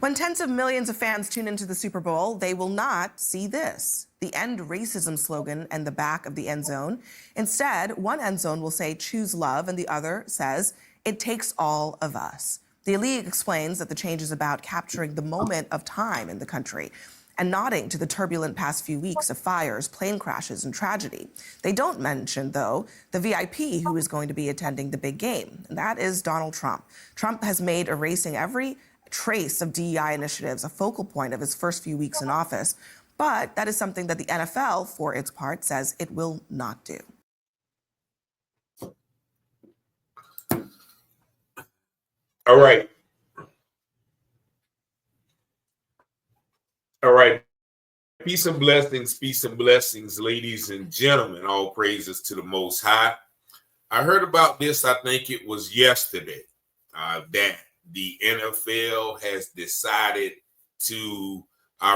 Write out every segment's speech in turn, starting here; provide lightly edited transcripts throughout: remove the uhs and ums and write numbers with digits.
When tens of millions of fans tune into the Super Bowl, they will not see this, the End Racism slogan and the back of the end zone. Instead, one end zone will say, choose love, and the other says, it takes all of us. The league explains that the change is about capturing the moment of time in the country and nodding to the turbulent past few weeks of fires, plane crashes, and tragedy. They don't mention, though, the VIP who is going to be attending the big game, and that is Donald Trump. Trump has made erasing every trace of DEI initiatives a focal point of his first few weeks in office, but that is something that the NFL, for its part, says it will not do. All right. All right. Peace and blessings, ladies and gentlemen. All praises to the Most High. I heard about this, I think it was yesterday, that the NFL has decided to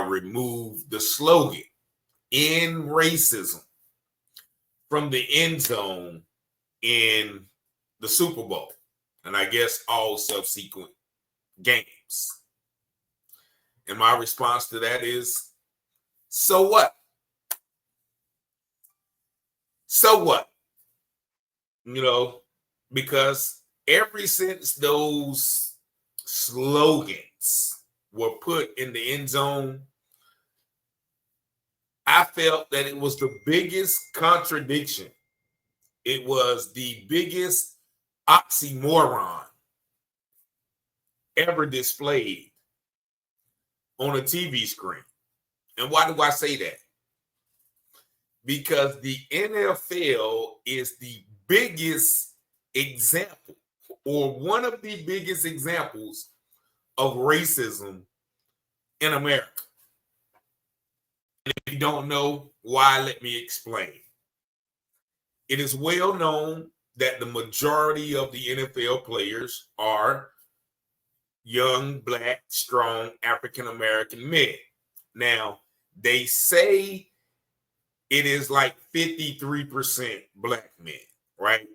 remove the slogan, "End Racism," from the end zone in the Super Bowl, and I guess all subsequent games. And my response to that is, so what? So what? You know, because ever since those slogans were put in the end zone, I felt that it was the biggest contradiction. It was the biggest oxymoron ever displayed on a TV screen. And why do I say that? Because the NFL is the biggest example, or one of the biggest examples of racism in America. And if you don't know why, let me explain. It is well known that the majority of the NFL players are young, black, strong African-American men. Now, they say it is like 53% black men, right?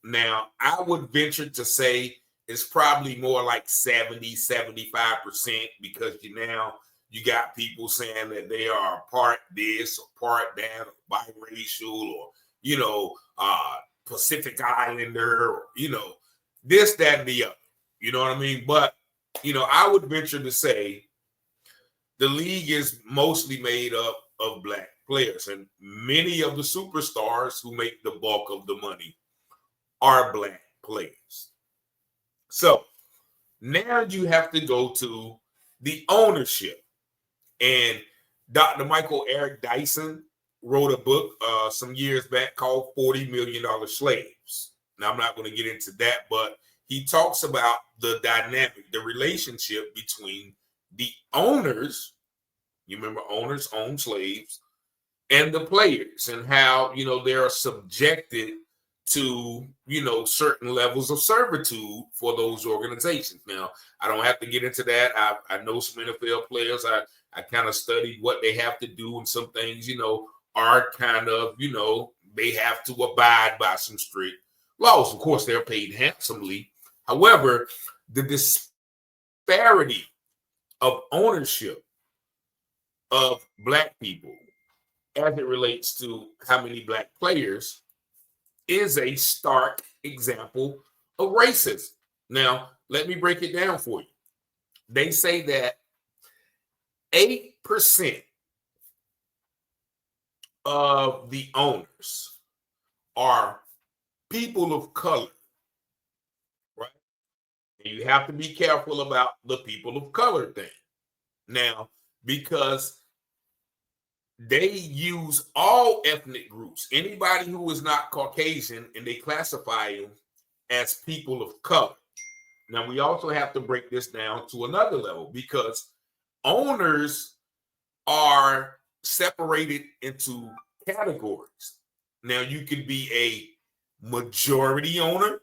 Now, I would venture to say it's probably more like 70, 75%, because you got people saying that they are part this or part that, or biracial, or, Pacific Islander, or, this, that, and the other. You know what I mean? But, I would venture to say the league is mostly made up of black players, and many of the superstars who make the bulk of the money are black players. So now you have to go to the ownership. And Dr. Michael Eric Dyson wrote a book some years back called $40 Million Slaves. Now, I'm not going to get into that, but he talks about the dynamic, the relationship between the owners, you remember owners own slaves, and the players, and how, they are subjected to, certain levels of servitude for those organizations. Now, I don't have to get into that. I know some NFL players. I kind of studied what they have to do, and some things, are kind of, they have to abide by some strict laws. Of course, they're paid handsomely. However, the disparity of ownership of black people as it relates to how many black players is a stark example of racism. Now, let me break it down for you. They say that 8% of the owners are people of color, right? And you have to be careful about the people of color thing. Now, because they use all ethnic groups, anybody who is not Caucasian, and they classify them as people of color. Now, we also have to break this down to another level, because owners are separated into categories. Now, you could be a majority owner,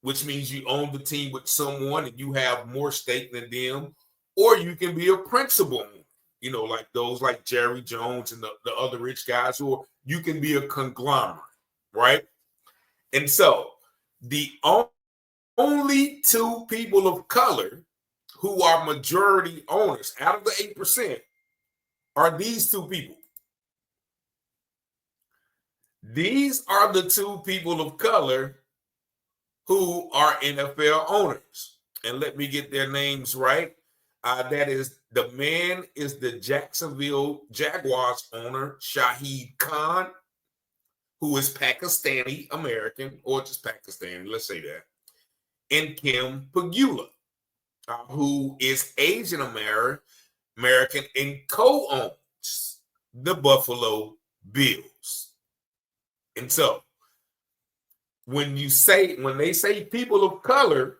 which means you own the team with someone and you have more stake than them, or you can be a principal owner. Like those like Jerry Jones and the other rich guys, or you can be a conglomerate, right? And so the only two people of color who are majority owners out of the 8% are these two people. These are the two people of color who are NFL owners. And let me get their names right. That is, the man is the Jacksonville Jaguars owner, Shahid Khan, who is Pakistani American, or just Pakistani, let's say that. And Kim Pegula, who is Asian American and co-owns the Buffalo Bills. And so when they say people of color,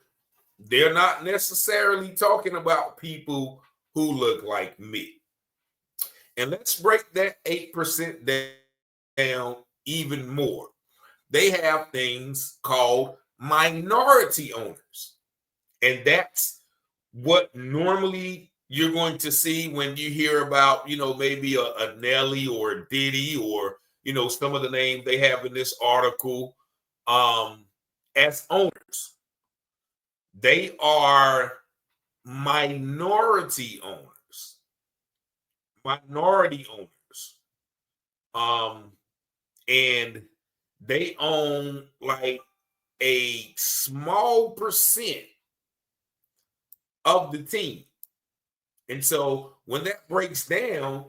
they're not necessarily talking about people who look like me. And let's break that 8% down even more. They have things called minority owners. And that's what normally you're going to see when you hear about, maybe a Nelly or a Diddy or, some of the names they have in this article as owners. They are minority owners. And they own like a small percent of the team. And so when that breaks down,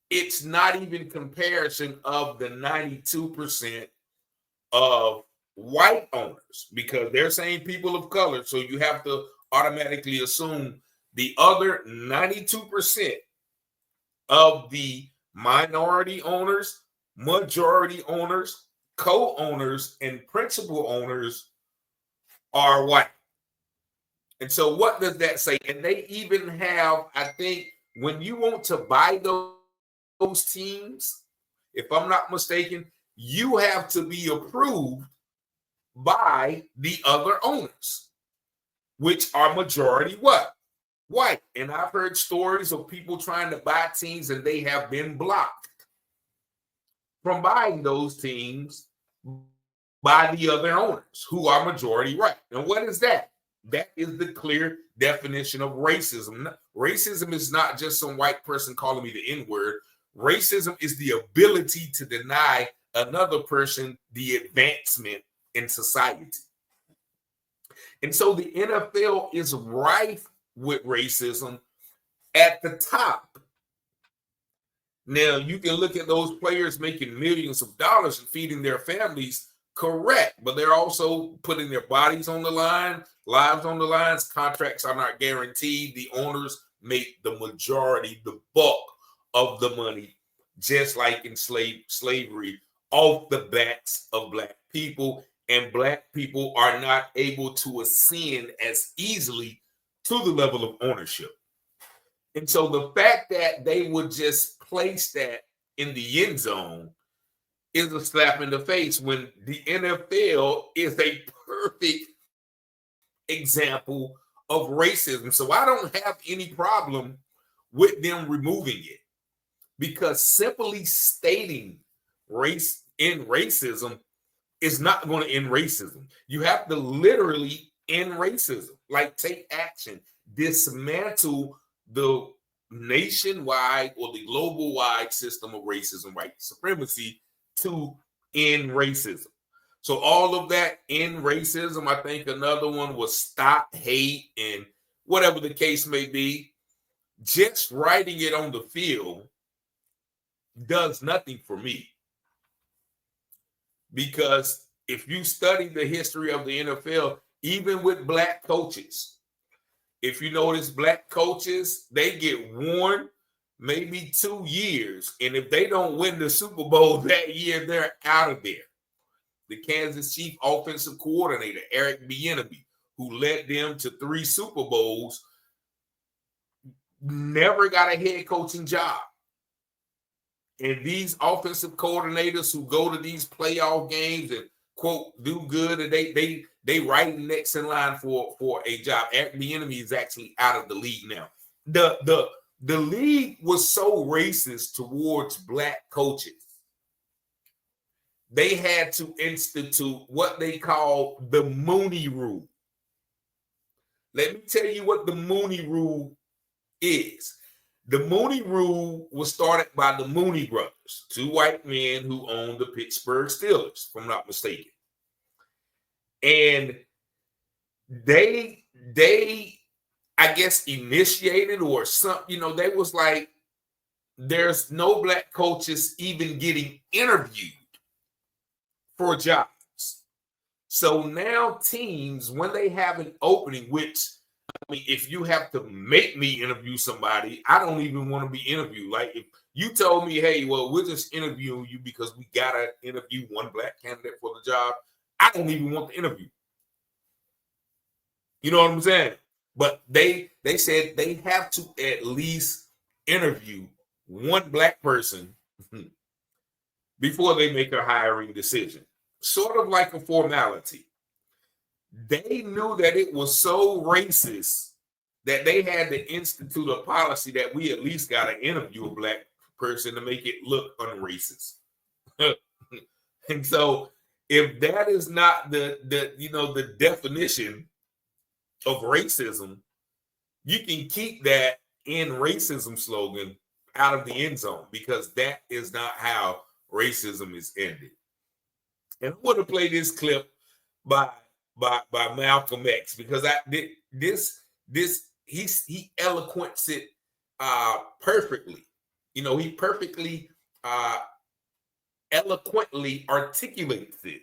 it's not even comparison of the 92% of white owners, because they're saying people of color. So you have to automatically assume the other 92% of the minority owners, majority owners, co-owners, and principal owners are white. And so what does that say? And they even have, I think, when you want to buy those teams, if I'm not mistaken, you have to be approved by the other owners, which are majority what? White. And I've heard stories of people trying to buy teams and they have been blocked from buying those teams by the other owners who are majority white. And what is that? That is the clear definition of racism. Racism is not just some white person calling me the N-word. Racism is the ability to deny another person the advancement in society. And so the NFL is rife with racism at the top. Now, you can look at those players making millions of dollars and feeding their families, correct, but they're also putting their bodies on the line, lives on the lines. Contracts are not guaranteed. The owners make the majority, the bulk of the money, just like in slavery, off the backs of Black people. And Black people are not able to ascend as easily to the level of ownership. And so the fact that they would just place that in the end zone is a slap in the face, when the NFL is a perfect example of racism. So I don't have any problem with them removing it, because simply stating race in racism is not going to end racism. You have to literally end racism, like take action, dismantle the nationwide or the global wide system of racism, white supremacy, to end racism. So all of that, end racism. I think another one was stop hate, and whatever the case may be. Just writing it on the field does nothing for me. Because if you study the history of the NFL, even with Black coaches, if you notice, Black coaches, they get 1, maybe 2 years. And if they don't win the Super Bowl that year, they're out of there. The Kansas Chief offensive coordinator, Eric Bieniemy, who led them to 3 Super Bowls, never got a head coaching job. And these offensive coordinators who go to these playoff games and, quote, do good, and they right next in line for a job. Eric Bieniemy is actually out of the league now. The league was so racist towards Black coaches, they had to institute what they call the Mooney Rule. let me tell you what the Mooney Rule is. The Mooney Rule was started by the Mooney brothers, two white men who owned the Pittsburgh Steelers, if I'm not mistaken. And they I guess initiated or something, they was like, there's no black coaches even getting interviewed for jobs. So now teams, when they have an opening, which, I mean, if you have to make me interview somebody, I don't even want to be interviewed. Like, if you told me, hey, well, we're just interviewing you because we got to interview one black candidate for the job, I don't even want the interview. You know what I'm saying? But they said they have to at least interview one black person before they make a hiring decision. Sort of like a formality. They knew that it was so racist that they had to institute a policy that we at least got to interview a black person to make it look unracist. And so if that is not the definition of racism, you can keep that in racism slogan out of the end zone, because that is not how racism is ended. And I want to play this clip by Malcolm X, because he eloquents it perfectly. He perfectly eloquently articulates it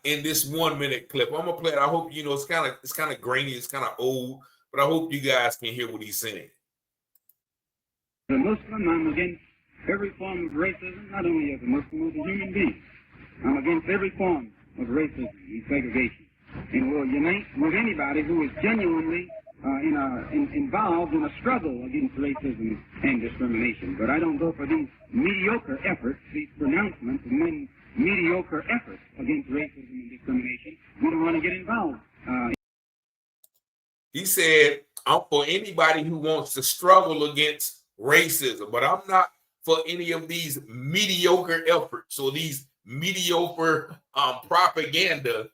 in this 1 minute clip. I'm gonna play it. I hope it's kind of grainy, it's kind of old, but I hope you guys can hear what he's saying. As a Muslim, I'm against every form of racism, not only as a Muslim, as a human being. I'm against every form of racism and segregation, and will unite with anybody who is genuinely involved in a struggle against racism and discrimination. But I don't go for these mediocre efforts, these pronouncements, and then mediocre efforts against racism and discrimination. We don't want to get involved. He said, I'm for anybody who wants to struggle against racism, but I'm not for any of these mediocre efforts or these mediocre propaganda,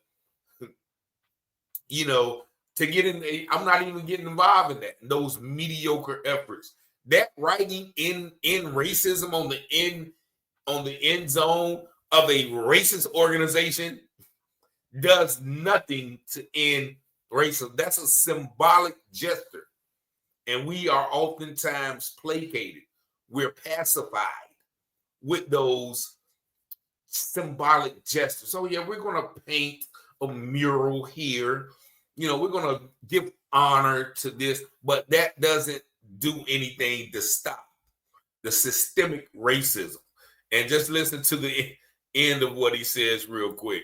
to get in. I'm not even getting involved in that. Those mediocre efforts. That writing in racism on the end zone of a racist organization does nothing to end racism. That's a symbolic gesture. And we are oftentimes placated. We're pacified with those symbolic gestures. So yeah, we're going to paint a mural here. We're going to give honor to this, but that doesn't do anything to stop the systemic racism. And just listen to the end of what he says real quick.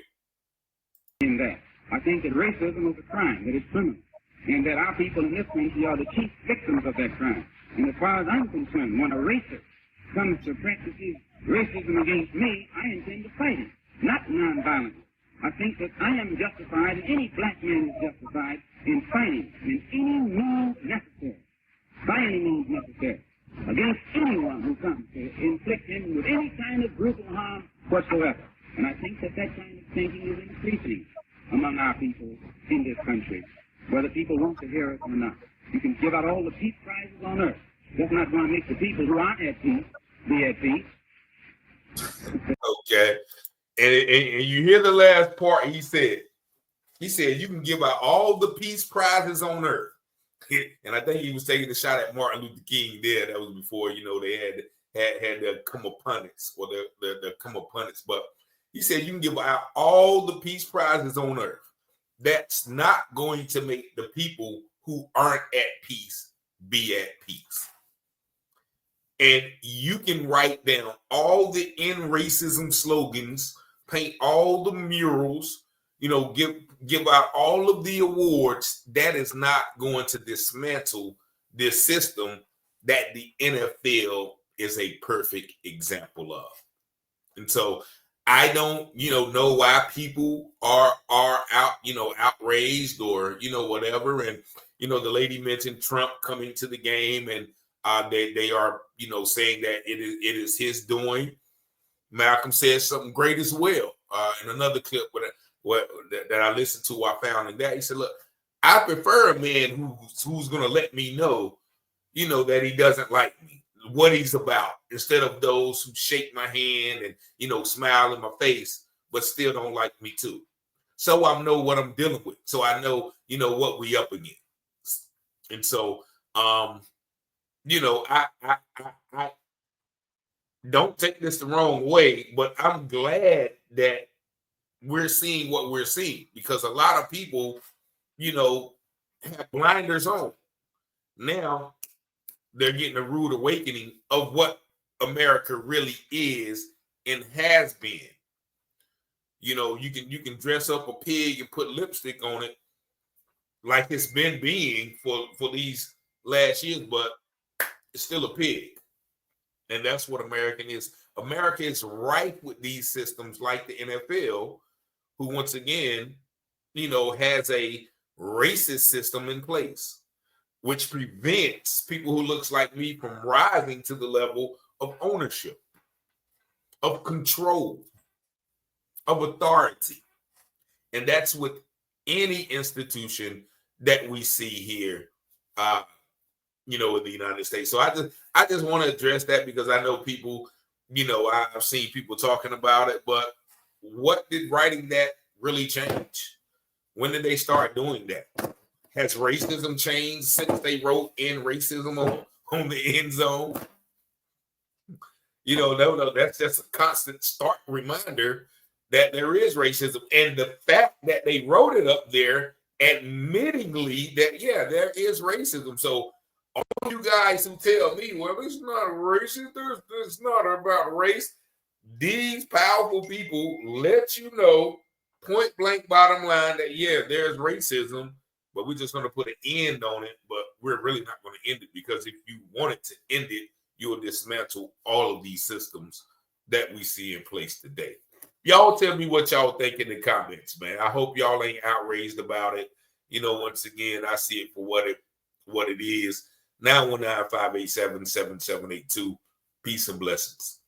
In that, I think that racism is a crime, that it's criminal, and that our people in this country are the chief victims of that crime. And as far as I'm concerned, when a racist comes to practices racism against me, I intend to fight him, not nonviolently. I think that I am justified, and any black man is justified in fighting in any means necessary, by any means necessary, against anyone who comes to inflict him with any kind of brutal harm whatsoever. And I think that kind of thinking is increasing among our people in this country, whether people want to hear it or not. You can give out all the peace prizes on earth. That's not going to make the people who aren't at peace be at peace. Okay. And you hear the last part he said. He said you can give out all the peace prizes on earth. And I think he was taking a shot at Martin Luther King there. That was before, they had their comeuppance or the comeuppance. But he said you can give out all the peace prizes on earth. That's not going to make the people who aren't at peace be at peace. And you can write down all the end racism slogans, paint all the murals, give out all of the awards. That is not going to dismantle this system that the NFL is a perfect example of. And so I don't, know why people are out, outraged or, whatever. And, the lady mentioned Trump coming to the game, and they are, saying that it is his doing. Malcolm says something great as well in another clip that I listened to while found that. He said, look, I prefer a man who's going to let me know, that he doesn't like me, what he's about, instead of those who shake my hand and, smile in my face, but still don't like me too. So I know what I'm dealing with. So I know, what we up against. And so, I don't take this the wrong way, but I'm glad that we're seeing what we're seeing, because a lot of people, have blinders on. Now they're getting a rude awakening of what America really is and has been. You can dress up a pig and put lipstick on it like it's been being for these last years, but it's still a pig. And that's what American is. America is rife with these systems like the NFL, who once again, has a racist system in place, which prevents people who looks like me from rising to the level of ownership, of control, of authority. And that's with any institution that we see here, in the United States. So I just want to address that, because I know people, I've seen people talking about it, but what did writing that really change? When did they start doing that? Has racism changed since they wrote "in racism" on the end zone? No, that's just a constant stark reminder that there is racism. And the fact that they wrote it up there, admittingly that, yeah, there is racism. So all you guys who tell me, well, it's not racist, it's not about race, these powerful people let you know, point blank, bottom line, that, yeah, there's racism, but we're just going to put an end on it. But we're really not going to end it, because if you wanted to end it, you will dismantle all of these systems that we see in place today. Y'all tell me what y'all think in the comments, man. I hope y'all ain't outraged about it. Once again, I see it for what it is. 919-587-7782. Peace and blessings.